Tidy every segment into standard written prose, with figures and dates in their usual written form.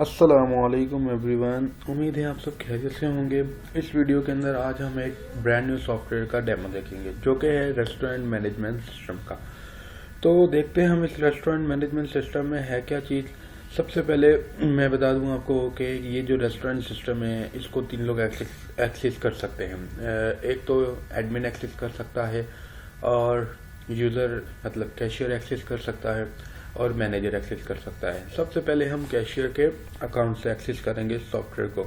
अस्सलामुअलैकुम एवरीवन। उम्मीद है आप सब खैरियत से होंगे। इस वीडियो के अंदर आज हम एक ब्रांड न्यू सॉफ्टवेयर का डेमो देखेंगे जो कि है रेस्टोरेंट मैनेजमेंट सिस्टम का। तो देखते हैं हम इस रेस्टोरेंट मैनेजमेंट सिस्टम में है क्या चीज़। सबसे पहले मैं बता दूं आपको कि ये जो रेस्टोरेंट सिस्टम है इसको 3 लोग एक्सेस कर सकते हैं। एक तो एडमिन एक्सेस कर सकता है, और यूज़र मतलब कैशियर एक्सेस कर सकता है, और मैनेजर एक्सेस कर सकता है। सबसे पहले हम कैशियर के अकाउंट से एक्सेस करेंगे सॉफ्टवेयर को।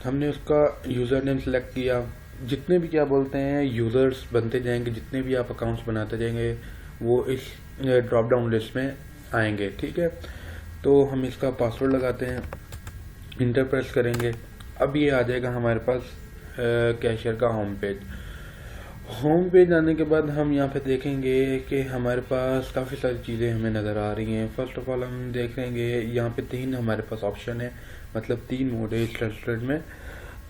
हमने उसका यूज़र नेम सेलेक्ट किया। जितने भी क्या बोलते हैं यूज़र्स बनते जाएंगे, जितने भी आप अकाउंट्स बनाते जाएंगे वो इस ड्रॉप डाउन लिस्ट में आएंगे। ठीक है, तो हम इसका पासवर्ड लगाते हैं, इंटर प्रेस करेंगे। अब ये आ जाएगा हमारे पास कैशियर का होम पेज। होम पेज आने के बाद हम यहाँ पे देखेंगे कि हमारे पास काफ़ी सारी चीज़ें हमें नज़र आ रही हैं। फर्स्ट ऑफ ऑल हम देखेंगे यहाँ पे 3 हमारे पास ऑप्शन है, मतलब 3 मोड है इस रेस्टोरेंट में।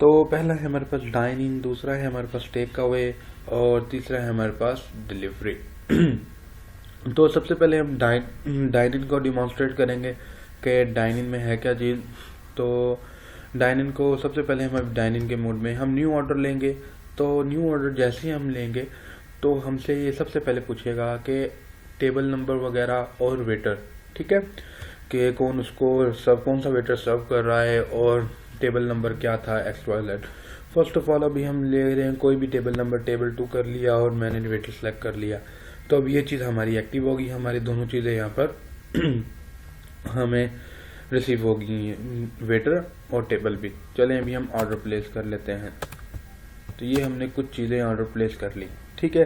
तो पहला है हमारे पास डाइन इन, दूसरा है हमारे पास टेक अवे, और तीसरा है हमारे पास डिलीवरी। तो सबसे पहले हम डाइन इन को डिमॉन्स्ट्रेट करेंगे कि डाइन इन में है क्या चीज़। तो डाइन इन को सबसे पहले हम डाइन इन के मोड में हम न्यू ऑर्डर लेंगे। तो न्यू ऑर्डर जैसे ही हम लेंगे तो हमसे ये सबसे पहले पूछेगा कि टेबल नंबर वगैरह और वेटर, ठीक है, कि कौन सा वेटर सर्व कर रहा है और टेबल नंबर क्या था XYZ। फर्स्ट ऑफ ऑल अभी हम ले रहे हैं कोई भी टेबल नंबर, टेबल 2 कर लिया और मैंने वेटर सेलेक्ट कर लिया। तो अब ये चीज़ हमारी एक्टिव होगी, हमारी दोनों चीज़ें यहाँ पर हमें रिसीव होगी, वेटर और टेबल भी। चलें अभी हम ऑर्डर प्लेस कर लेते हैं। तो ये हमने कुछ चीज़ें ऑर्डर प्लेस कर ली, ठीक है।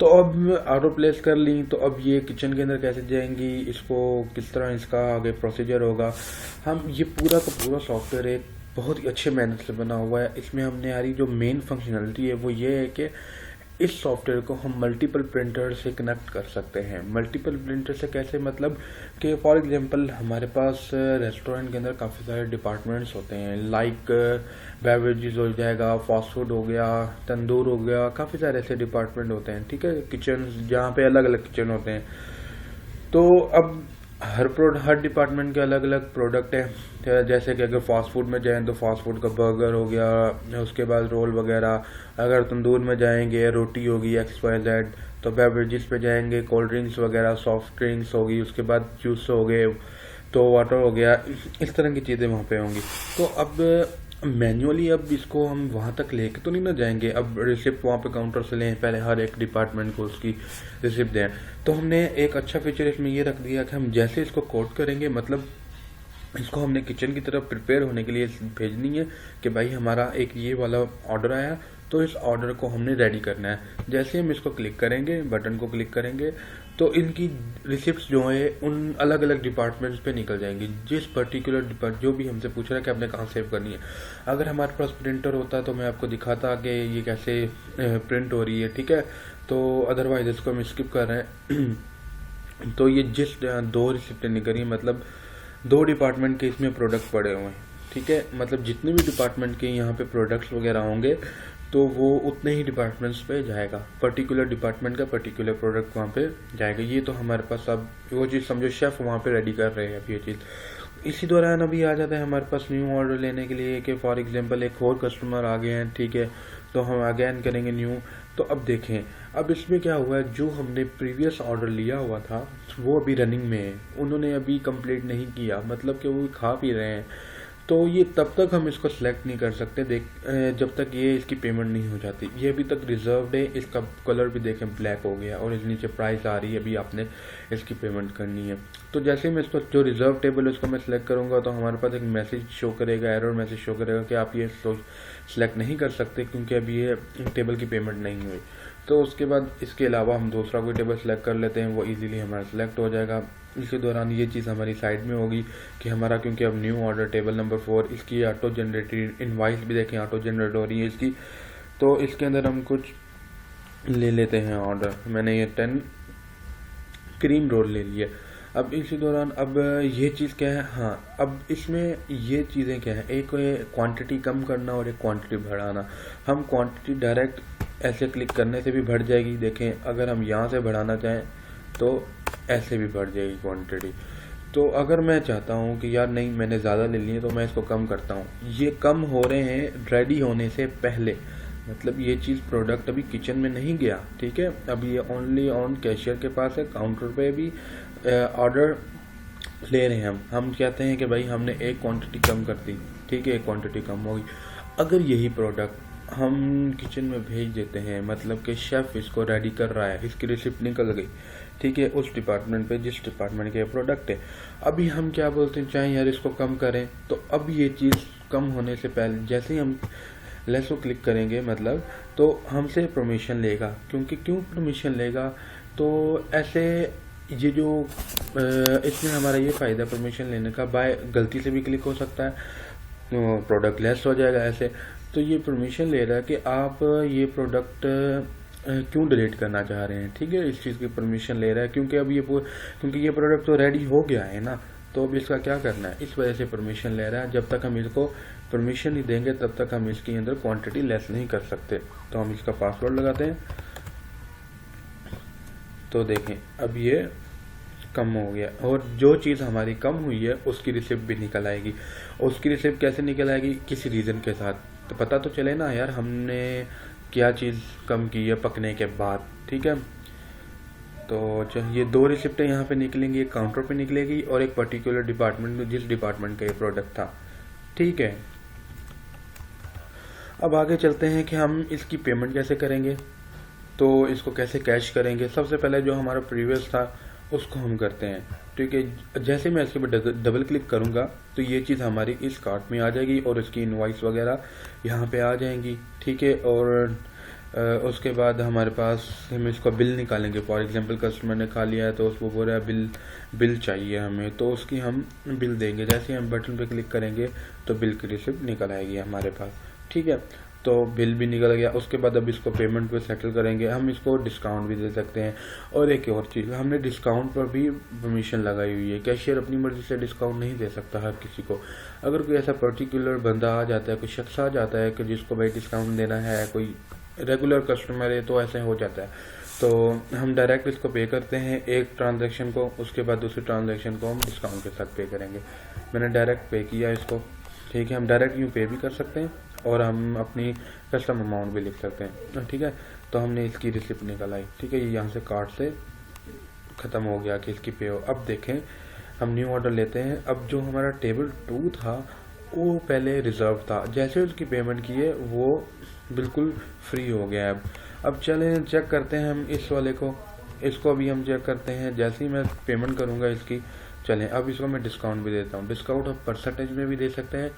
तो अब ऑर्डर प्लेस कर ली, तो अब ये किचन के अंदर कैसे जाएंगी, इसको किस तरह इसका आगे प्रोसीजर होगा। हम ये पूरा का पूरा सॉफ्टवेयर एक बहुत ही अच्छे मेहनत से बना हुआ है। इसमें हमने हमारी जो मेन फंक्शनलिटी है वो ये है कि इस सॉफ्टवेयर को हम मल्टीपल प्रिंटर से कनेक्ट कर सकते हैं। मल्टीपल प्रिंटर से कैसे, मतलब कि फॉर एग्जांपल हमारे पास रेस्टोरेंट के अंदर काफ़ी सारे डिपार्टमेंट्स होते हैं, लाइक बेवरेजेस हो जाएगा, फास्ट फूड हो गया, तंदूर हो गया, काफ़ी सारे ऐसे डिपार्टमेंट होते हैं, ठीक है, किचन जहाँ पे अलग अलग किचन होते हैं। तो अब हर डिपार्टमेंट के अलग अलग प्रोडक्ट है। जैसे कि अगर फास्ट फूड में जाएं तो फास्ट फूड का बर्गर हो गया, उसके बाद रोल वगैरह। अगर तंदूर में जाएंगे रोटी होगी XYZ। तो बेवरेजेस पे जाएंगे कोल्ड ड्रिंक्स वगैरह, सॉफ्ट ड्रिंक्स होगी, उसके बाद जूस हो गए, तो वाटर हो गया, इस तरह की चीज़ें वहाँ पे होंगी। तो अब मैन्युअली अब इसको हम वहाँ तक लेके तो नहीं ना जाएंगे। अब रिसिप्ट वहाँ पे काउंटर से लें, पहले हर एक डिपार्टमेंट को उसकी रिसिप्ट दें। तो हमने एक अच्छा फीचर इसमें ये रख दिया कि हम जैसे इसको कोड करेंगे, मतलब इसको हमने किचन की तरफ प्रिपेयर होने के लिए भेजनी है कि भाई हमारा एक ये वाला ऑर्डर आया, तो इस ऑर्डर को हमने रेडी करना है। जैसे हम इसको क्लिक करेंगे, बटन को क्लिक करेंगे, तो इनकी रिसिप्ट्स जो है उन अलग अलग डिपार्टमेंट्स पे निकल जाएंगी। जिस पर्टिकुलर जो भी हमसे पूछ रहा है कि आपने कहाँ सेव करनी है। अगर हमारे पास प्रिंटर होता तो मैं आपको दिखाता कि ये कैसे प्रिंट हो रही है, ठीक है। तो अदरवाइज इसको हम स्किप कर रहे हैं। तो ये जिस 2 रिसिप्टें निकल रही है, मतलब 2 डिपार्टमेंट के इसमें प्रोडक्ट पड़े हुए हैं, ठीक है। मतलब जितने भी डिपार्टमेंट के यहाँ पे प्रोडक्ट्स वगैरह होंगे तो वो उतने ही डिपार्टमेंट्स पे जाएगा, पर्टिकुलर डिपार्टमेंट का पर्टिकुलर प्रोडक्ट वहाँ पे जाएगा। ये तो हमारे पास अब वो चीज़ समझो शेफ वहाँ पे रेडी कर रहे हैं अब ये चीज़। इसी दौरान अभी आ जाता है हमारे पास न्यू ऑर्डर लेने के लिए कि फॉर एग्जांपल एक और कस्टमर आ गए हैं, ठीक है। तो हम अगेन करेंगे न्यू। तो अब देखें अब इसमें क्या हुआ है, जो हमने प्रीवियस ऑर्डर लिया हुआ था वो अभी रनिंग में है, उन्होंने अभी कंप्लीट नहीं किया, मतलब कि वो खा पी रहे हैं। तो ये तब तक हम इसको सिलेक्ट नहीं कर सकते जब तक ये इसकी पेमेंट नहीं हो जाती। ये अभी तक रिजर्व्ड है, इसका कलर भी देखें ब्लैक हो गया और इस नीचे प्राइस आ रही है, अभी आपने इसकी पेमेंट करनी है। तो जैसे मैं इसको जो रिजर्व टेबल है उसको मैं सिलेक्ट करूँगा तो हमारे पास एक मैसेज शो करेगा, एरर मैसेज शो करेगा कि आप ये सिलेक्ट नहीं कर सकते क्योंकि अभी ये टेबल की पेमेंट नहीं हुई। तो उसके बाद इसके अलावा हम दूसरा कोई टेबल सेलेक्ट कर लेते हैं, वो इजीली हमारा सिलेक्ट हो जाएगा। इसी दौरान ये चीज़ हमारी साइड में होगी कि हमारा, क्योंकि अब न्यू ऑर्डर टेबल नंबर 4 इसकी ऑटो जनरेटेड इनवाइस भी देखें ऑटो जनरेट हो रही है इसकी। तो इसके अंदर हम कुछ ले लेते हैं ऑर्डर। मैंने ये 10 क्रीम रोल ले लिए। अब इसी दौरान अब ये चीज़ क्या है, हाँ अब इसमें ये चीज़ें क्या है, एक क्वांटिटी कम करना और एक क्वांटिटी बढ़ाना। हम क्वांटिटी डायरेक्ट ऐसे क्लिक करने से भी बढ़ जाएगी, देखें अगर हम यहाँ से बढ़ाना चाहें तो ऐसे भी बढ़ जाएगी क्वांटिटी। तो अगर मैं चाहता हूँ कि यार नहीं मैंने ज़्यादा ले लिए तो मैं इसको कम करता हूँ, ये कम हो रहे हैं रेडी होने से पहले, मतलब ये चीज़ प्रोडक्ट अभी किचन में नहीं गया, ठीक है, अभी ये ओनली ऑन कैशियर के पास है, काउंटर पे भी ऑर्डर ले रहे हैं हम कहते हैं कि भाई हमने एक क्वांटिटी कम कर दी, ठीक है, एक क्वांटिटी कम होगी। अगर यही प्रोडक्ट हम किचन में भेज देते हैं, मतलब कि शेफ़ इसको रेडी कर रहा है, इसकी रिसिप्ट निकल गई, ठीक है, उस डिपार्टमेंट पे जिस डिपार्टमेंट के प्रोडक्ट है, अभी हम क्या बोलते हैं, चाहे यार इसको कम करें, तो अब ये चीज़ कम होने से पहले जैसे ही हम लेस को क्लिक करेंगे, मतलब तो हमसे परमिशन लेगा, क्योंकि क्यों परमिशन लेगा, तो ऐसे ये जो इसमें हमारा ये फ़ायदा परमिशन लेने का, बाय गलती से भी क्लिक हो सकता है तो प्रोडक्ट लेस हो जाएगा ऐसे। तो ये परमिशन ले रहा है कि आप ये प्रोडक्ट क्यों डिलीट करना चाह रहे हैं, ठीक है, इस चीज़ की परमिशन ले रहा है, क्योंकि अब क्योंकि ये प्रोडक्ट तो रेडी हो गया है ना, तो अब इसका क्या करना है, इस वजह से परमिशन ले रहा है। जब तक हम इसको परमिशन नहीं देंगे तब तक हम इसके अंदर क्वांटिटी लेस नहीं कर सकते। तो हम इसका पासवर्ड लगाते हैं, तो देखें अब ये कम हो गया, और जो चीज़ हमारी कम हुई है उसकी रिसिप्ट भी निकल आएगी। उसकी रिसिप्ट कैसे निकल आएगी, किसी रीज़न के साथ, तो पता तो चले ना यार हमने क्या चीज़ कम की है पकने के बाद, ठीक है। तो ये दो रिसिप्टें यहाँ पे निकलेंगी, एक काउंटर पे निकलेगी और एक पर्टिकुलर डिपार्टमेंट में, जिस डिपार्टमेंट का ये प्रोडक्ट था, ठीक है। अब आगे चलते हैं कि हम इसकी पेमेंट कैसे करेंगे, तो इसको कैसे कैश करेंगे। सबसे पहले जो हमारा प्रीवियस था उसको हम करते हैं, ठीक है। जैसे मैं इसके ऊपर डबल क्लिक करूँगा तो ये चीज़ हमारी इस कार्ट में आ जाएगी और इसकी इनवॉइस वगैरह यहाँ पे आ जाएंगी, ठीक है। और उसके बाद हमारे पास हम इसका बिल निकालेंगे। फॉर एग्जांपल कस्टमर ने खा लिया है तो उसको बोल रहा है बिल चाहिए हमें, तो उसकी हम बिल देंगे। जैसे हम बटन पे क्लिक करेंगे तो बिल की रिसिप्ट निकल आएगी हमारे पास, ठीक है। तो बिल भी निकल गया। उसके बाद अब इसको पेमेंट पे सेटल करेंगे। हम इसको डिस्काउंट भी दे सकते हैं। और एक और चीज़, हमने डिस्काउंट पर भी परमिशन लगाई हुई है। कैशियर अपनी मर्जी से डिस्काउंट नहीं दे सकता हर किसी को। अगर कोई ऐसा पर्टिकुलर बंदा आ जाता है, कोई शख्स आ जाता है कि जिसको भाई डिस्काउंट देना है, कोई रेगुलर कस्टमर है, तो ऐसे हो जाता है। तो हम डायरेक्ट इसको पे करते हैं एक ट्रांजैक्शन को, उसके बाद दूसरी ट्रांजैक्शन को हम डिस्काउंट के साथ पे करेंगे। मैंने डायरेक्ट पे किया इसको, ठीक है। हम डायरेक्ट यूँ पे भी कर सकते हैं और हम अपनी कस्टम अमाउंट भी लिख सकते हैं, ठीक है। तो हमने इसकी रिसिप्ट निकल आई, ठीक है। ये यहाँ से कार्ड से ख़त्म हो गया कि इसकी पे हो। अब देखें हम न्यू ऑर्डर लेते हैं। अब जो हमारा टेबल 2 था वो पहले रिज़र्व था, जैसे उसकी पेमेंट की है वो बिल्कुल फ्री हो गया है। अब चलें चेक करते हैं हम इस वाले को, इसको अभी हम चेक करते हैं। जैसे ही मैं पेमेंट करूँगा इसकी, चलें अब इसको मैं डिस्काउंट भी देता हूँ। डिस्काउंट आप परसेंटेज में भी दे सकते हैं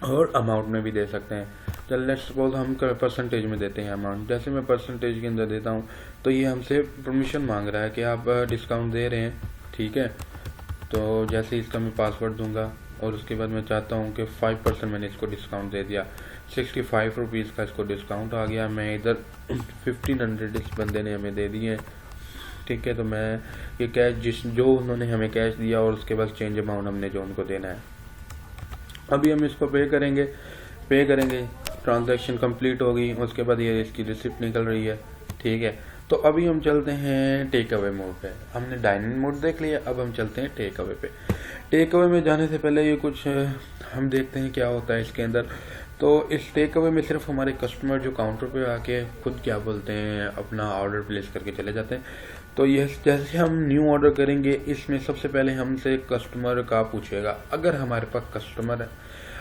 और अमाउंट में भी दे सकते हैं। चल लेट्स सपोज हम परसेंटेज में देते हैं अमाउंट। जैसे मैं परसेंटेज के अंदर देता हूँ तो ये हमसे परमिशन मांग रहा है कि आप डिस्काउंट दे रहे हैं, ठीक है। तो जैसे इसका मैं पासवर्ड दूंगा और उसके बाद मैं चाहता हूँ कि 5% मैंने इसको डिस्काउंट दे दिया, 65 रुपीज़ का इसको डिस्काउंट आ गया। मैं इधर 1500 इस बंदे ने हमें दे दिए, ठीक है। तो मैं ये कैश जो उन्होंने हमें कैश दिया और उसके बाद चेंज अमाउंट हमने जो उनको देना है, अभी हम इसको पे करेंगे। ट्रांजैक्शन कंप्लीट होगी। उसके बाद ये इसकी रिसिप्ट निकल रही है, ठीक है। तो अभी हम चलते हैं टेक अवे मोड पे। हमने डाइनिंग मोड देख लिया, अब हम चलते हैं टेक अवे पे। टेक अवे में जाने से पहले ये कुछ हम देखते हैं क्या होता है इसके अंदर। तो इस टेक अवे में सिर्फ हमारे कस्टमर जो काउंटर पे आके खुद क्या बोलते हैं अपना ऑर्डर प्लेस करके चले जाते हैं। तो ये जैसे हम न्यू ऑर्डर करेंगे, इसमें सबसे पहले हमसे कस्टमर का पूछेगा। अगर हमारे पास कस्टमर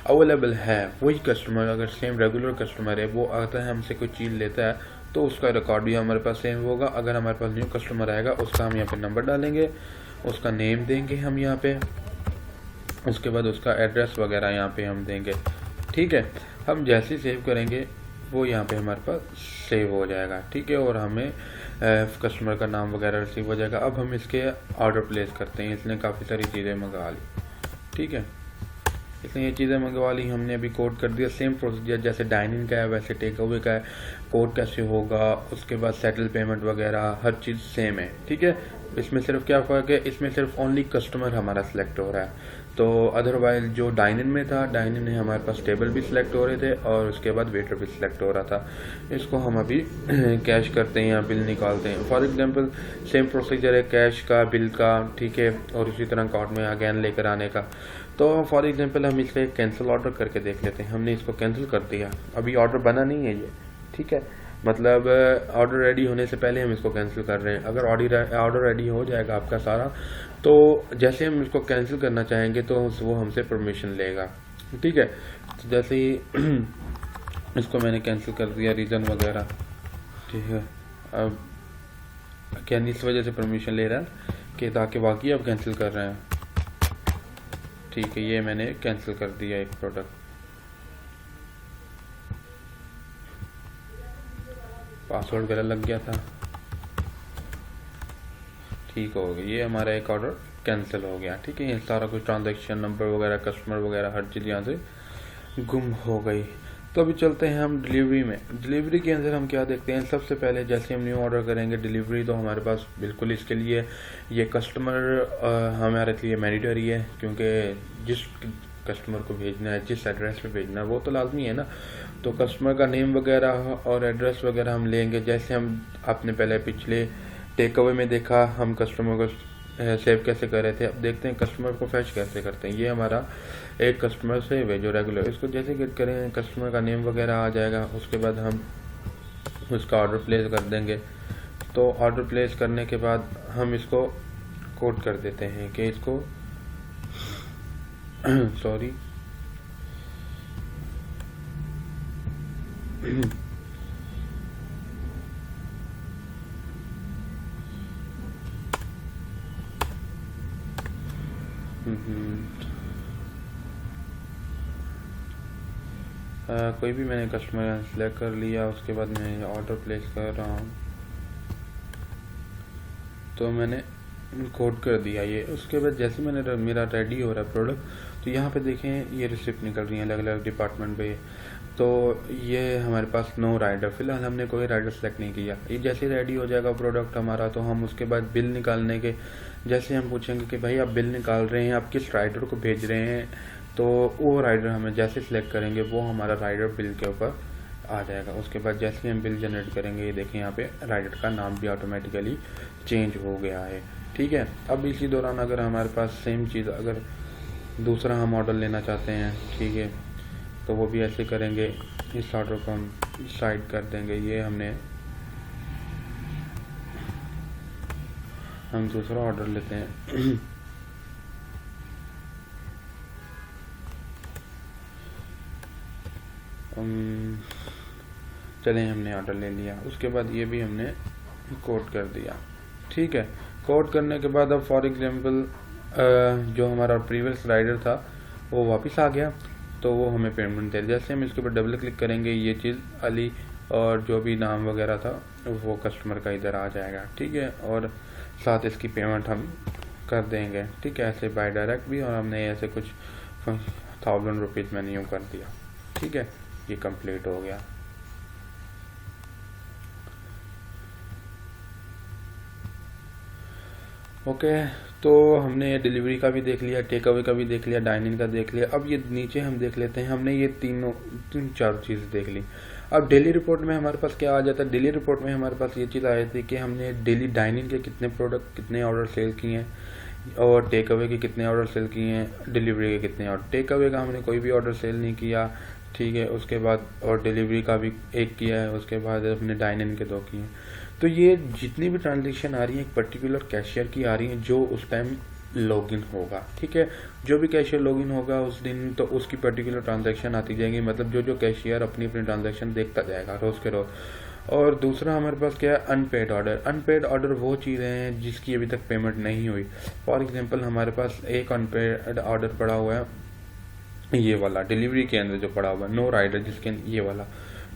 अवेलेबल है, वही कस्टमर अगर सेम रेगुलर कस्टमर है, वो आता है हमसे कोई चीज़ लेता है, तो उसका रिकॉर्ड भी हमारे पास सेम होगा। अगर हमारे पास न्यू कस्टमर आएगा, उसका हम यहाँ पे नंबर डालेंगे, उसका नेम देंगे हम यहाँ पे, उसके बाद उसका एड्रेस वगैरह यहाँ पे हम देंगे, ठीक है। हम जैसे ही सेव करेंगे वो यहाँ पे हमारे पास सेव हो जाएगा, ठीक है। और हमें कस्टमर का नाम वगैरह रिसीव हो जाएगा। अब हम इसके ऑर्डर प्लेस करते हैं। इसने काफ़ी सारी चीज़ें मंगवा ली, ठीक है। इसने ये चीज़ें मंगवा ली, हमने अभी कोड कर दिया। सेम प्रोसीजर जैसे डाइनिंग का है वैसे टेक अवे का है। कोड कैसे होगा, उसके बाद सेटल पेमेंट वगैरह हर चीज़ सेम है, ठीक है। इसमें सिर्फ क्या फ़र्क है, इसमें सिर्फ ओनली कस्टमर हमारा सिलेक्ट हो रहा है। तो अदरवाइज जो डाइन इन में था, डाइन इन में हमारे पास टेबल भी सिलेक्ट हो रहे थे और उसके बाद वेटर भी सिलेक्ट हो रहा था। इसको हम अभी कैश करते हैं या बिल निकालते हैं। फॉर एग्जांपल सेम प्रोसीजर है कैश का, बिल का, ठीक है, और इसी तरह कार्ड में अगेन लेकर आने का। तो फॉर एग्जांपल हम इसका कैंसिल ऑर्डर करके देख लेते हैं। हमने इसको कैंसिल कर दिया, अभी ऑर्डर बना नहीं है ये, ठीक है, मतलब ऑर्डर रेडी होने से पहले हम इसको कैंसिल कर रहे हैं। अगर ऑर्डर रेडी हो जाएगा आपका सारा, तो जैसे हम इसको कैंसिल करना चाहेंगे तो वो हमसे परमिशन लेगा, ठीक है। तो जैसे ही इसको मैंने कैंसिल कर दिया, रीज़न वगैरह, ठीक है, अब क्या इस वजह से परमिशन ले रहा है कि ताकि वाकई आप कैंसिल कर रहे हैं, ठीक है। ये मैंने कैंसिल कर दिया एक प्रोडक्ट, पासवर्ड वगैरह लग गया था, ठीक हो गया। ये हमारा एक ऑर्डर कैंसिल हो गया, ठीक है। ये सारा कुछ ट्रांजैक्शन नंबर वगैरह, कस्टमर वगैरह, हर चीज़ यहाँ से गुम हो गई। तो अभी चलते हैं हम डिलीवरी में। डिलीवरी के अंदर हम क्या देखते हैं, सबसे पहले जैसे हम न्यू ऑर्डर करेंगे डिलीवरी, तो हमारे पास बिल्कुल इसके लिए ये कस्टमर हमारे लिए मैंडेटरी है, क्योंकि जिस कस्टमर को भेजना है, जिस एड्रेस पे भेजना है, वो तो लाजमी है ना। तो कस्टमर का नेम वगैरह और एड्रेस वगैरह हम लेंगे। जैसे हम आपने पहले पिछले टेक अवे में देखा हम कस्टमर को सेव कैसे कर रहे थे, अब देखते हैं कस्टमर को फैच कैसे करते हैं। ये हमारा एक कस्टमर सेव है जो रेगुलर, इसको जैसे गेट करें कस्टमर का नेम वगैरह आ जाएगा, उसके बाद हम उसका ऑर्डर प्लेस कर देंगे। तो ऑर्डर प्लेस करने के बाद हम इसको कोड कर देते हैं कि इसको सॉरी कोई भी मैंने कस्टमर सेलेक्ट कर लिया, उसके बाद मैं ऑर्डर प्लेस कर रहा हूँ, तो मैंने कोड कर दिया ये। उसके बाद जैसे मैंने मेरा रेडी हो रहा है प्रोडक्ट, तो यहाँ पे देखें ये रिसिप्ट निकल रही है अलग अलग डिपार्टमेंट पे। तो ये हमारे पास नो राइडर, फिलहाल हमने कोई राइडर सेलेक्ट नहीं किया। ये जैसे रेडी हो जाएगा प्रोडक्ट हमारा, तो हम उसके बाद बिल निकालने के जैसे हम पूछेंगे कि भाई आप बिल निकाल रहे हैं, आप किस राइडर को भेज रहे हैं, तो वो राइडर हमें जैसे सिलेक्ट करेंगे वो हमारा राइडर बिल के ऊपर आ जाएगा। उसके बाद जैसे हम बिल जनरेट करेंगे, ये देखें यहाँ पे राइडर का नाम भी ऑटोमेटिकली चेंज हो गया है, ठीक है। अब इसी दौरान अगर हमारे पास सेम चीज़, अगर दूसरा हम ऑर्डर लेना चाहते हैं, ठीक है, तो वो भी ऐसे करेंगे। इस ऑर्डर को हम साइड कर देंगे, ये हम दूसरा ऑर्डर लेते हैं। चलें, हमने ऑर्डर ले लिया। उसके बाद ये भी हमने कोड कर दिया, ठीक है। कोड करने के बाद अब फॉर एग्जांपल जो हमारा प्रीवियस राइडर था वो वापस आ गया, तो वो हमें पेमेंट दे। जैसे हम इसके ऊपर डबल क्लिक करेंगे, ये चीज़ अली और जो भी नाम वगैरह था वो कस्टमर का इधर आ जाएगा, ठीक है, और साथ इसकी पेमेंट हम कर देंगे, ठीक है, ऐसे बाय डायरेक्ट भी। और हमने ऐसे कुछ 1000 रुपीज़ मैंने यूँ कर दिया, ठीक है। ये कंप्लीट हो गया। ओके, तो हमने डिलीवरी का भी देख लिया, टेक अवे का भी देख लिया, डाइन इन का देख लिया। अब ये नीचे हम देख लेते हैं, हमने ये तीन चार चीज़ देख ली। अब डेली रिपोर्ट में हमारे पास क्या आ जाता है, डेली रिपोर्ट में हमारे पास ये चीज़ आई थी कि हमने डेली डाइन इन के कितने प्रोडक्ट, कितने ऑर्डर सेल किए हैं, और टेक अवे के कितने ऑर्डर सेल किए हैं, डिलीवरी के कितने ऑर्डर। टेक अवे का हमने कोई भी ऑर्डर सेल नहीं किया, ठीक है। उसके बाद और डिलीवरी का भी एक किया है, उसके बाद हमने डाइन इन के 2 किए हैं। तो ये जितनी भी ट्रांजेक्शन आ रही है एक पर्टिकुलर कैशियर की आ रही है जो उस टाइम लॉगिन होगा, ठीक है। जो भी कैशियर लॉगिन होगा उस दिन, तो उसकी पर्टिकुलर ट्रांजैक्शन आती जाएगी, मतलब जो कैशियर अपनी अपनी ट्रांजैक्शन देखता जाएगा रोज़ के रोज़। और दूसरा हमारे पास क्या है, अनपेड ऑर्डर। अनपेड ऑर्डर वो चीज़ें हैं जिसकी अभी तक पेमेंट नहीं हुई। फॉर एग्जांपल हमारे पास एक अनपेड ऑर्डर पड़ा हुआ है, ये वाला डिलीवरी के अंदर जो पड़ा हुआ है, नो राइडर, जिसके ये वाला।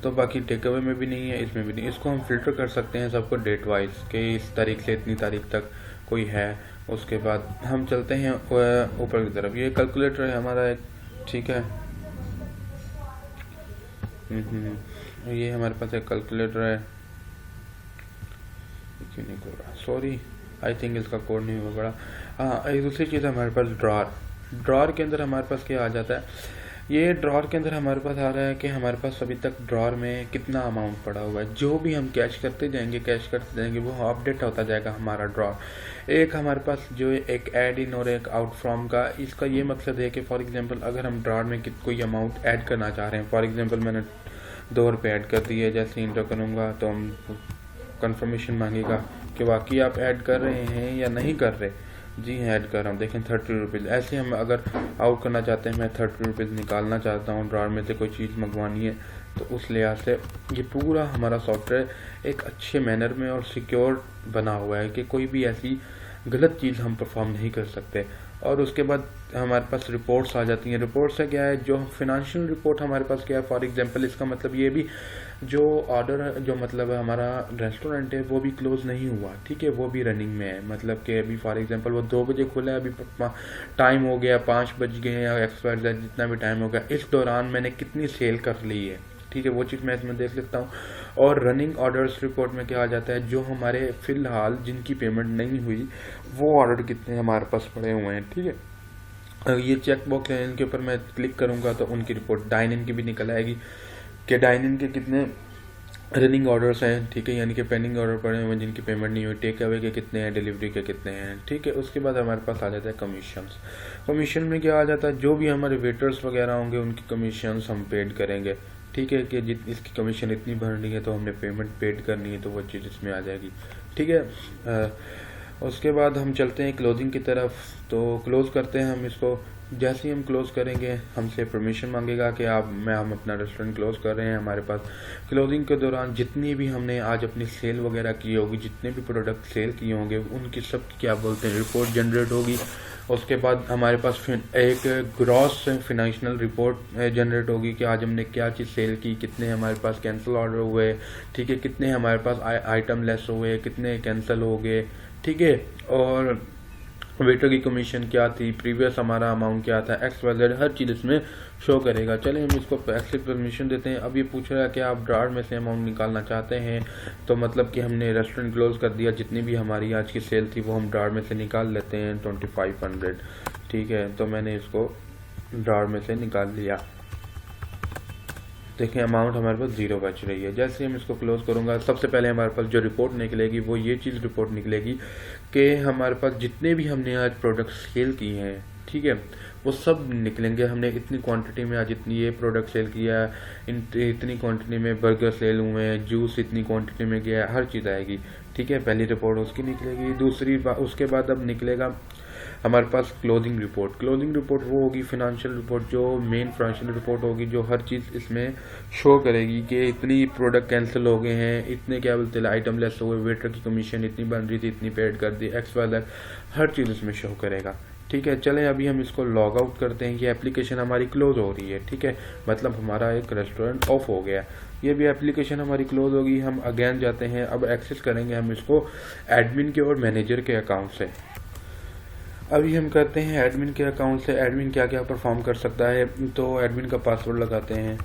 तो बाकी टेक अवे में भी नहीं है, इसमें भी नहीं। इसको हम फिल्टर कर सकते हैं सबको डेट वाइज के इस तारीख से इतनी तारीख तक कोई है। उसके बाद हम चलते हैं ऊपर की तरफ। ये कैलकुलेटर है हमारा एक, ठीक है। ये हमारे पास एक कैलकुलेटर है, क्यों नहीं खोल रहा, सॉरी, आई थिंक इसका कोड नहीं होगा बड़ा। हाँ, एक दूसरी चीज़ हमारे पास ड्रॉर के अंदर हमारे पास क्या आ जाता है, ये ड्रॉर के अंदर हमारे पास आ रहा है कि हमारे पास अभी तक ड्रॉर में कितना अमाउंट पड़ा हुआ है। जो भी हम कैश करते जाएंगे वो अपडेट होता जाएगा हमारा ड्रॉर। एक हमारे पास जो एक ऐड इन और एक आउट फ्रॉम का, इसका ये मकसद है कि फॉर एग्जांपल अगर हम ड्रॉर में कोई अमाउंट ऐड करना चाह रहे हैं, फॉर एग्जांपल मैंने ₹2 ऐड कर दिए, जैसे इंटर करूँगा तो हम कंफर्मेशन मांगेगा कि वाकई आप ऐड कर रहे हैं या नहीं कर रहे। जी हाँ, ऐड कर रहा हूँ, देखें ₹30। ऐसे हम अगर आउट करना चाहते हैं, मैं ₹30 निकालना चाहता हूँ ड्रॉर में से, कोई चीज़ मंगवानी है, तो उस लिहाज से ये पूरा हमारा सॉफ्टवेयर एक अच्छे मैनर में और सिक्योर बना हुआ है कि कोई भी ऐसी गलत चीज़ हम परफॉर्म नहीं कर सकते। और उसके बाद हमारे पास रिपोर्ट्स आ जाती हैं। रिपोर्ट से क्या है, जो फिनेंशियल रिपोर्ट हमारे पास क्या है, फॉर एग्जांपल इसका मतलब ये भी जो ऑर्डर जो मतलब हमारा रेस्टोरेंट है वो भी क्लोज नहीं हुआ, ठीक है, वो भी रनिंग में है। मतलब कि अभी फॉर एग्जांपल वो 2 बजे खुला है, अभी टाइम हो गया 5 बज गए या XYZ जितना भी टाइम हो गया, इस दौरान मैंने कितनी सेल कर ली है, ठीक है, वो चीज़ मैं इसमें देख सकता हूँ। और रनिंग ऑर्डर्स रिपोर्ट में क्या आ जाता है, जो हमारे फिलहाल जिनकी पेमेंट नहीं हुई वो ऑर्डर कितने हमारे पास पड़े हुए हैं, ठीक है। ये चेक बॉक्स है, इनके ऊपर मैं क्लिक करूँगा तो उनकी रिपोर्ट डाइन इन की भी निकल आएगी कि डाइन इन के कितने रनिंग ऑर्डर्स हैं, ठीक है, यानी कि पेंडिंग ऑर्डर पड़े हुए हैं जिनकी पेमेंट नहीं हुई, टेक अवे के कितने हैं, डिलीवरी के कितने हैं, ठीक है। उसके बाद हमारे पास आ जाता है कमीशन में क्या आ जाता है, जो भी हमारे वेटर्स वगैरह होंगे उनकी कमीशन हम पेड करेंगे, ठीक है, कि जितनी इसकी कमीशन इतनी भरनी है तो हमने पेमेंट पेड करनी है, तो वो चीज़ इसमें आ जाएगी, ठीक है। उसके बाद हम चलते हैं क्लोजिंग की तरफ। तो क्लोज़ करते हैं हम इसको। जैसे ही हम क्लोज़ करेंगे हमसे परमिशन मांगेगा कि हम अपना रेस्टोरेंट क्लोज़ कर रहे हैं। हमारे पास क्लोजिंग के दौरान जितनी भी हमने आज अपनी सेल वगैरह की होगी, जितने भी प्रोडक्ट सेल किए होंगे, उनकी सब क्या बोलते हैं रिपोर्ट जनरेट होगी। उसके बाद हमारे पास एक ग्रॉस फिनेंशियल रिपोर्ट जनरेट होगी कि आज हमने क्या चीज़ सेल की, कितने हमारे पास कैंसिल ऑर्डर हुए, ठीक है, कितने हमारे पास आइटम लेस हुए, कितने कैंसिल हो गए, ठीक है, और वेटर की कमीशन क्या थी, प्रीवियस हमारा अमाउंट क्या था, XYZ हर चीज़ इसमें शो करेगा। चलिए हम इसको एक्सेप्ट परमिशन देते हैं। अब ये पूछ रहा है कि आप ड्रॉर में से अमाउंट निकालना चाहते हैं, तो मतलब कि हमने रेस्टोरेंट क्लोज कर दिया, जितनी भी हमारी आज की सेल थी वो हम ड्रॉर में से निकाल लेते हैं 2500, ठीक है। तो मैंने इसको ड्रॉर में से निकाल लिया। देखें अमाउंट हमारे पास 0 बच रही है। जैसे हम इसको क्लोज करूँगा, सबसे पहले हमारे पास जो रिपोर्ट निकलेगी वो ये चीज़ रिपोर्ट निकलेगी कि हमारे पास जितने भी हमने आज प्रोडक्ट सेल किए हैं, ठीक है, वो सब निकलेंगे। हमने इतनी क्वांटिटी में आज इतनी ये प्रोडक्ट सेल किया है, इतनी क्वांटिटी में बर्गर सेल हुए हैं, जूस इतनी क्वांटिटी में गया है, हर चीज़ आएगी, ठीक है। पहली रिपोर्ट उसकी निकलेगी। दूसरी उसके बाद अब निकलेगा हमारे पास क्लोजिंग रिपोर्ट वो होगी फिनेंशियल रिपोर्ट, जो मेन फाइनेंशियल रिपोर्ट होगी, जो हर चीज़ इसमें शो करेगी कि इतनी प्रोडक्ट कैंसिल हो गए हैं, इतने क्या बोलते हैं आइटम लेस हो गए, वेटर की कमीशन इतनी बन रही थी, इतनी पेड कर दी, XYZ हर चीज़ इसमें शो करेगा, ठीक है। चलें अभी हम इसको लॉग आउट करते हैं। ये एप्लीकेशन हमारी क्लोज हो रही है, ठीक है, मतलब हमारा एक रेस्टोरेंट ऑफ हो गया। ये भी एप्लीकेशन हमारी क्लोज होगी। हम अगेन जाते हैं, अब एक्सेस करेंगे हम इसको एडमिन के और मैनेजर के अकाउंट से। अभी हम करते हैं एडमिन के अकाउंट से। एडमिन क्या क्या परफॉर्म कर सकता है, तो एडमिन का पासवर्ड लगाते हैं,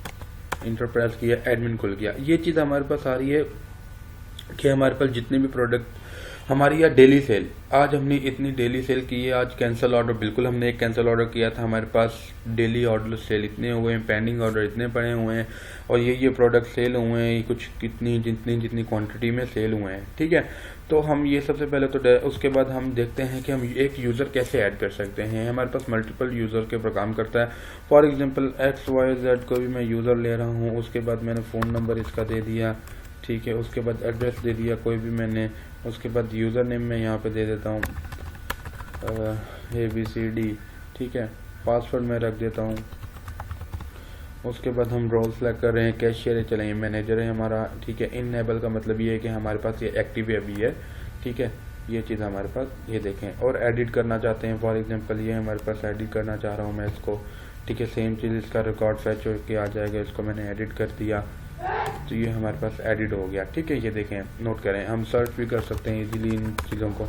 इंटर प्रेस किया, एडमिन खुल गया। ये चीज़ हमारे पास आ रही है कि हमारे पास जितने भी प्रोडक्ट हमारी या डेली सेल, आज हमने इतनी डेली सेल की है, आज कैंसिल ऑर्डर बिल्कुल हमने एक कैंसिल ऑर्डर किया था, हमारे पास डेली ऑर्डर सेल इतने हुए हैं, पेंडिंग ऑर्डर इतने पड़े हुए हैं, और ये प्रोडक्ट सेल हुए हैं, कुछ जितनी क्वांटिटी में सेल हुए हैं, ठीक है। तो हम ये सबसे पहले तो उसके बाद हम देखते हैं कि हम एक यूज़र कैसे ऐड कर सकते हैं। हमारे पास मल्टीपल यूज़र के ऊपर काम करता है। फॉर एग्जांपल XYZ को भी मैं यूज़र ले रहा हूँ, उसके बाद मैंने फ़ोन नंबर इसका दे दिया, ठीक है, उसके बाद एड्रेस दे दिया कोई भी मैंने, उसके बाद यूज़र नेम मैं यहाँ पे दे देता हूँ ABCD, ठीक है, पासवर्ड मैं रख देता हूँ। उसके बाद हम रोल सेलेक्ट कर रहे हैं, कैशियर है, चलें मैनेजर है हमारा, ठीक है। इनेबल का मतलब ये है कि हमारे पास ये एक्टिव अभी है, ठीक है, ये चीज़ हमारे पास, ये देखें। और एडिट करना चाहते हैं, फॉर एग्जांपल ये हमारे पास एडिट करना चाह रहा हूँ मैं इसको, ठीक है, सेम चीज़ इसका रिकॉर्ड फैच होकर आ जाएगा, इसको मैंने एडिट कर दिया, तो ये हमारे पास एडिट हो गया, ठीक है। ये देखें, नोट करें, हम सर्च भी कर सकते हैं इजीली इन चीज़ों को,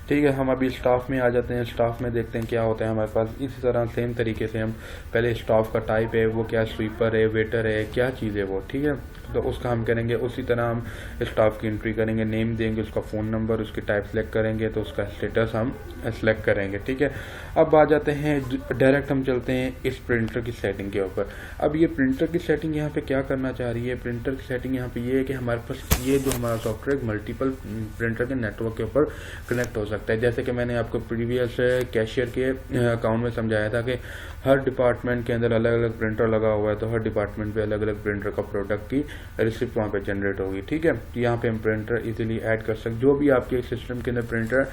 ठीक है, हम अभी स्टाफ में आ जाते हैं। स्टाफ में देखते हैं क्या होता है हमारे पास। इसी तरह सेम तरीके से हम पहले स्टाफ का टाइप है वो क्या, स्वीपर है, वेटर है, क्या चीज़ है वो, ठीक है, तो उसका हम करेंगे। उसी तरह हम स्टाफ की एंट्री करेंगे, नेम देंगे, उसका फ़ोन नंबर, उसकी टाइप सेलेक्ट करेंगे, तो उसका स्टेटस हम सेलेक्ट करेंगे, ठीक है। अब आ जाते हैं डायरेक्ट हम चलते हैं इस प्रिंटर की सेटिंग के ऊपर। अब ये प्रिंटर की सेटिंग यहाँ पे क्या करना चाह रही है, प्रिंटर की सेटिंग यहाँ पे ये है कि हमारे पास ये जो हमारा सॉफ्टवेयर मल्टीपल प्रिंटर के नेटवर्क के ऊपर कनेक्ट हो सकता है। जैसे कि मैंने आपको प्रीवियस कैशियर के अकाउंट में समझाया था कि हर डिपार्टमेंट के अंदर अलग अलग प्रिंटर लगा हुआ है, तो हर डिपार्टमेंट पे अलग अलग प्रिंटर का प्रोडक्ट की रिसिप्ट वहाँ पे जनरेट होगी, ठीक है। यहाँ पे हम प्रिंटर इजीली ऐड कर सकते, जो भी आपके सिस्टम के अंदर प्रिंटर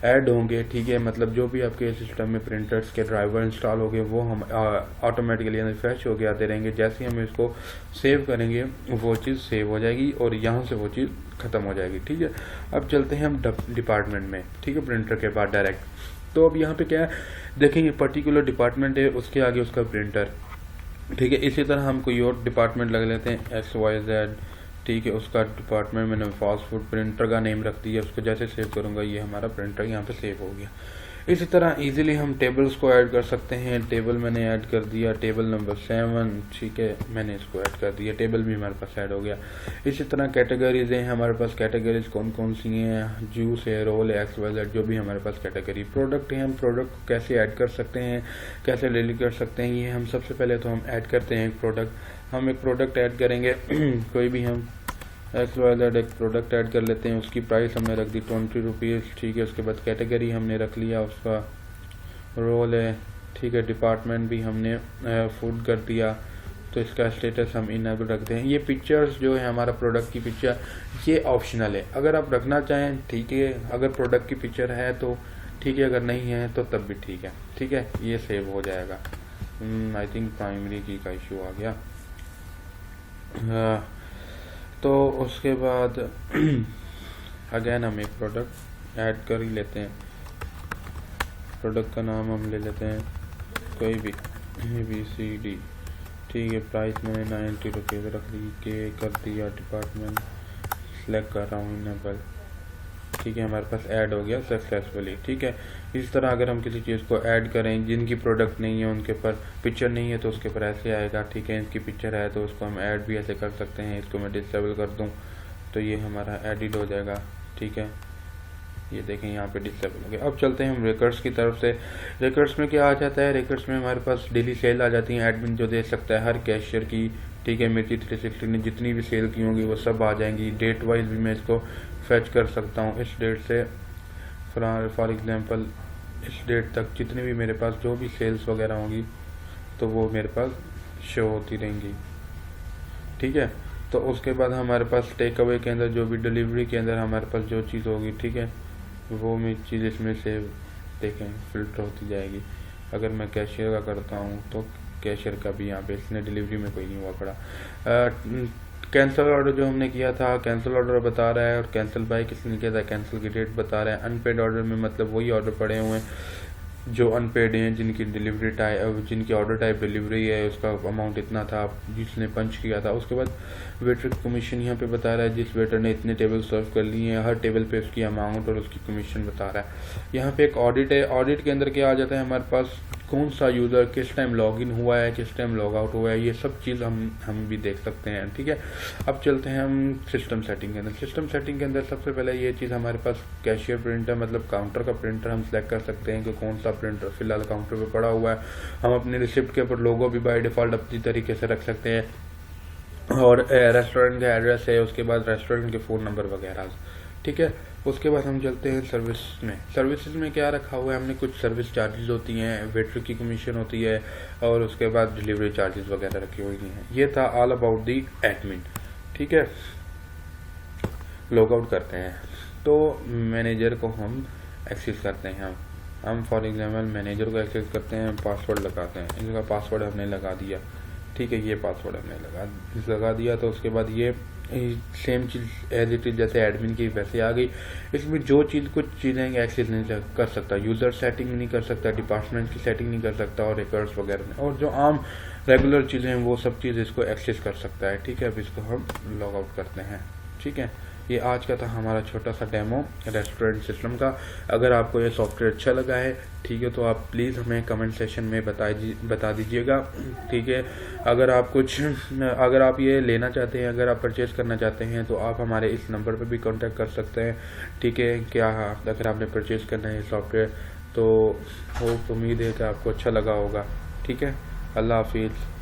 ऐड होंगे, ठीक है, मतलब जो भी आपके सिस्टम में प्रिंटर्स के ड्राइवर इंस्टॉल हो गए वो हम ऑटोमेटिकली अंदर फ्रेश होके आते रहेंगे। जैसे ही हम इसको सेव करेंगे वो चीज़ सेव हो जाएगी और यहाँ से वो चीज़ ख़त्म हो जाएगी, ठीक है। अब चलते हैं हम डिपार्टमेंट में, ठीक है, प्रिंटर के बाद डायरेक्ट। तो अब यहाँ पे क्या है, देखें ये पर्टिकुलर डिपार्टमेंट है, उसके आगे उसका प्रिंटर, ठीक है। इसी तरह हम कोई और डिपार्टमेंट लग लेते हैं XYZ, ठीक है, उसका डिपार्टमेंट मैंने फास्ट फूड प्रिंटर का नेम रख दिया। उसको जैसे सेव करूँगा ये हमारा प्रिंटर यहाँ पे सेव हो गया। इसी तरह इजीली हम टेबल्स को ऐड कर सकते हैं। टेबल मैंने ऐड कर दिया, टेबल नंबर 7, ठीक है, मैंने इसको ऐड कर दिया, टेबल भी हमारे पास ऐड हो गया। इसी तरह कैटेगरीज हैं हमारे पास, कैटेगरीज कौन कौन सी हैं, जूस है, रोल है, XYZ, जो भी हमारे पास कैटेगरी। प्रोडक्ट है, हम प्रोडक्ट को कैसे ऐड कर सकते हैं, कैसे डिलीट कर सकते हैं, ये हम सबसे पहले तो हम ऐड करते हैं एक प्रोडक्ट। हम एक प्रोडक्ट ऐड करेंगे कोई भी हम XYZ एक प्रोडक्ट ऐड कर लेते हैं। उसकी प्राइस हमने रख दी 20 रुपीज़, ठीक है। उसके बाद कैटेगरी हमने रख लिया, उसका रोल है, ठीक है। डिपार्टमेंट भी हमने फूड कर दिया, तो इसका स्टेटस हम इन रखते हैं। ये पिक्चर्स जो है हमारा प्रोडक्ट की पिक्चर, ये ऑप्शनल है, अगर आप रखना चाहें ठीक है, अगर प्रोडक्ट की पिक्चर है तो ठीक है, अगर नहीं है तो तब भी ठीक है, ठीक है, ये सेव हो जाएगा। आई थिंक प्राइमरी की का इशू आ गया। तो उसके बाद अगेन हम एक प्रोडक्ट ऐड कर ही लेते हैं। प्रोडक्ट का नाम हम ले लेते हैं कोई भी ABCD, ठीक है। प्राइस मैंने 90 रुपीज़ रख दी, के कर दिया, डिपार्टमेंट सेलेक्ट कर रहा हूँ इनेबल, ठीक है, हमारे पास ऐड हो गया सक्सेसफुली, ठीक है। इस तरह अगर हम किसी चीज़ को ऐड करें, जिनकी प्रोडक्ट नहीं है उनके पर पिक्चर नहीं है तो उसके पर ऐसे आएगा, ठीक है। इसकी पिक्चर है तो उसको हम ऐड भी ऐसे कर सकते हैं। इसको मैं डिसेबल कर दूं तो ये हमारा एडिट हो जाएगा, ठीक है। ये देखें यहाँ पे डिसेबल हो गया। अब चलते हैं हम रिकॉर्ड्स की तरफ से। रिकॉर्ड्स में क्या आ जाता है, रिकॉर्ड्स में हमारे पास डेली सेल आ जाती है, एडमिन जो दे सकता है हर कैशियर की, ठीक है। मिर्ची 360 ने जितनी भी सेल की होंगी वो सब आ जाएंगी। डेट वाइज भी मैं इसको फैच कर सकता हूँ, इस डेट से फॉर एग्जांपल इस डेट तक जितनी भी मेरे पास जो भी सेल्स वगैरह होंगी तो वो मेरे पास शो होती रहेंगी, ठीक है। तो उसके बाद हमारे पास टेक अवे के अंदर जो भी डिलीवरी के अंदर हमारे पास जो चीज़ होगी, ठीक है, वो मैं चीज़ इसमें से देखें फिल्टर होती जाएगी। अगर मैं कैशियर का करता हूँ तो कैशियर का भी यहाँ पे इसने डिलीवरी में कोई नहीं हुआ पड़ा। कैंसिल ऑर्डर जो हमने किया था, कैंसिल ऑर्डर बता रहा है, और कैंसिल बाय किसने किया था, कैंसिल की डेट बता रहा है। अनपेड ऑर्डर में मतलब वही ऑर्डर पड़े हुए हैं जो अनपेड हैं, जिनकी डिलीवरी टाइप, जिनकी ऑर्डर टाइप डिलीवरी है, उसका अमाउंट इतना था जिसने पंच किया था। उसके बाद वेटर की कमीशन यहाँ पे बता रहा है, जिस वेटर ने इतने टेबल सर्व कर लिए हैं, हर टेबल पे उसकी अमाउंट और उसकी कमीशन बता रहा है। यहाँ पे एक ऑडिट है, ऑडिट के अंदर क्या आ जाता है हमारे पास, कौन सा यूज़र किस टाइम लॉगिन हुआ है, किस टाइम लॉग आउट हुआ है, ये सब चीज़ हम भी देख सकते हैं, ठीक है। अब चलते हैं हम सिस्टम सेटिंग के अंदर। सिस्टम सेटिंग के अंदर सबसे पहले ये चीज़ हमारे पास कैशियर प्रिंटर, मतलब काउंटर का प्रिंटर हम सेलेक्ट कर सकते हैं कि कौन सा प्रिंटर फिलहाल काउंटर पे पड़ा हुआ है। हम अपने रिसिप्ट के ऊपर लोगो भी बाय डिफ़ॉल्ट अपनी तरीके से रख सकते हैं, और रेस्टोरेंट का एड्रेस है, उसके बाद रेस्टोरेंट के फ़ोन नंबर वगैरह, ठीक है। उसके बाद हम चलते हैं सर्विस में। सर्विसेज में क्या रखा हुआ है हमने, कुछ सर्विस चार्जेस होती हैं, वेटर की कमीशन होती है, और उसके बाद डिलीवरी चार्जेस वगैरह रखी हुई हैं। ये था ऑल अबाउट दी एडमिन, ठीक है। लॉग आउट करते हैं तो मैनेजर को हम एक्सेस करते हैं। हम फॉर एग्जांपल मैनेजर को एक्सेस करते हैं, पासवर्ड लगाते हैं। इसका पासवर्ड हमने लगा दिया, ठीक है, ये पासवर्ड हमने लगा दिया। तो उसके बाद ये सेम चीज़ एज इट इज़ जैसे एडमिन की वैसे आ गई। इसमें जो चीज़ कुछ चीज़ें एक्सेस नहीं कर सकता, यूज़र सेटिंग नहीं कर सकता, डिपार्टमेंट की सेटिंग नहीं कर सकता, और रिकॉर्ड्स वगैरह में, और जो आम रेगुलर चीज़ें हैं वो सब चीज़ इसको एक्सेस कर सकता है, ठीक है। अब इसको हम लॉग आउट करते हैं, ठीक है। ये आज का था हमारा छोटा सा डेमो रेस्टोरेंट सिस्टम का। अगर आपको ये सॉफ्टवेयर अच्छा लगा है, ठीक है, तो आप प्लीज़ हमें कमेंट सेशन में बता दीजिएगा, ठीक है। अगर आप ये लेना चाहते हैं, अगर आप परचेज़ करना चाहते हैं, तो आप हमारे इस नंबर पर भी कांटेक्ट कर सकते हैं, ठीक है। अगर आपने परचेज़ करना है सॉफ्टवेयर, तो उम्मीद है कि आपको अच्छा लगा होगा, ठीक है। अल्लाह हाफिज़।